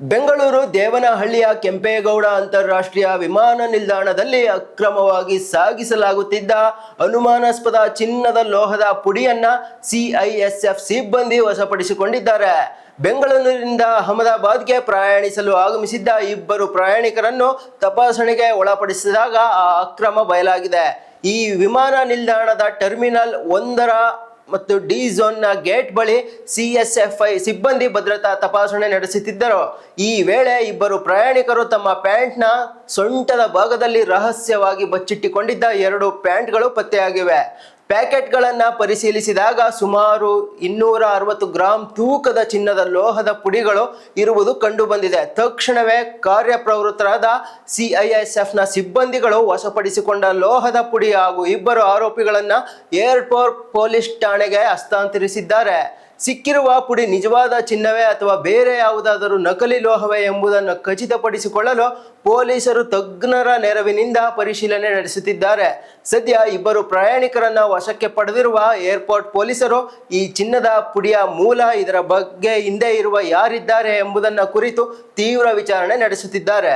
ಬೆಂಗಳೂರು ದೇವನಹಳ್ಳಿಯ ಕೆಂಪೇಗೌಡ ಅಂತಾರಾಷ್ಟ್ರೀಯ ವಿಮಾನ ನಿಲ್ದಾಣದಲ್ಲಿ ಅಕ್ರಮವಾಗಿ ಸಾಗಿಸಲಾಗುತ್ತಿದ್ದ ಅನುಮಾನಾಸ್ಪದ ಚಿನ್ನದ ಲೋಹದ ಪುಡಿಯನ್ನ ಸಿಐಎಸ್ಎಫ್ ಸಿಬ್ಬಂದಿ ವಶಪಡಿಸಿಕೊಂಡಿದ್ದಾರೆ. ಬೆಂಗಳೂರಿನಿಂದ ಅಹಮದಾಬಾದ್ಗೆ ಪ್ರಯಾಣಿಸಲು ಆಗಮಿಸಿದ್ದ ಇಬ್ಬರು ಪ್ರಯಾಣಿಕರನ್ನು ತಪಾಸಣೆಗೆ ಒಳಪಡಿಸಿದಾಗ ಆ ಅಕ್ರಮ ಬಯಲಾಗಿದೆ. ಈ ವಿಮಾನ ನಿಲ್ದಾಣದ ಟರ್ಮಿನಲ್ 1 ಮತ್ತು ಡಿ ಝೋನ್ನ ಗೇಟ್ ಬಳಿ ಸಿಎಸ್ಎಫ್ಐ ಸಿಬ್ಬಂದಿ ಭದ್ರತಾ ತಪಾಸಣೆ ನಡೆಸುತ್ತಿದ್ದರು. ಈ ವೇಳೆ ಇಬ್ಬರು ಪ್ರಯಾಣಿಕರು ತಮ್ಮ ಪ್ಯಾಂಟ್ನ ಸೊಂಟದ ಭಾಗದಲ್ಲಿ ರಹಸ್ಯವಾಗಿ ಬಚ್ಚಿಟ್ಟುಕೊಂಡಿದ್ದ 2 ಪ್ಯಾಂಟ್ಗಳು ಪತ್ತೆಯಾಗಿವೆ. ಪ್ಯಾಕೆಟ್ಗಳನ್ನು ಪರಿಶೀಲಿಸಿದಾಗ ಸುಮಾರು 260 ಗ್ರಾಂ ತೂಕದ ಚಿನ್ನದ ಲೋಹದ ಪುಡಿಗಳು ಇರುವುದು ಕಂಡುಬಂದಿದೆ. ತಕ್ಷಣವೇ ಕಾರ್ಯಪ್ರವೃತ್ತರಾದ ಸಿಐಎಸ್ಎಫ್ನ ಸಿಬ್ಬಂದಿಗಳು ವಶಪಡಿಸಿಕೊಂಡ ಲೋಹದ ಪುಡಿ ಹಾಗೂ ಇಬ್ಬರು ಆರೋಪಿಗಳನ್ನು ಏರ್ಪೋರ್ಟ್ ಪೊಲೀಸ್ ಠಾಣೆಗೆ ಹಸ್ತಾಂತರಿಸಿದ್ದಾರೆ. ಸಿಕ್ಕಿರುವ ಪುಡಿ ನಿಜವಾದ ಚಿನ್ನವೇ ಅಥವಾ ಬೇರೆ ಯಾವುದಾದರೂ ನಕಲಿ ಲೋಹವೇ ಎಂಬುದನ್ನು ಖಚಿತಪಡಿಸಿಕೊಳ್ಳಲು ಪೊಲೀಸರು ತಜ್ಞರ ನೆರವಿನಿಂದ ಪರಿಶೀಲನೆ ನಡೆಸುತ್ತಿದ್ದಾರೆ. ಸದ್ಯ ಇಬ್ಬರು ಪ್ರಯಾಣಿಕರನ್ನ ವಶಕ್ಕೆ ಪಡೆದಿರುವ ಏರ್ಪೋರ್ಟ್ ಪೊಲೀಸರು ಈ ಚಿನ್ನದ ಪುಡಿಯ ಮೂಲ, ಇದರ ಬಗ್ಗೆ ಹಿಂದೆ ಇರುವ ಯಾರಿದ್ದಾರೆ ಎಂಬುದನ್ನು ಕುರಿತು ತೀವ್ರ ವಿಚಾರಣೆ ನಡೆಸುತ್ತಿದ್ದಾರೆ.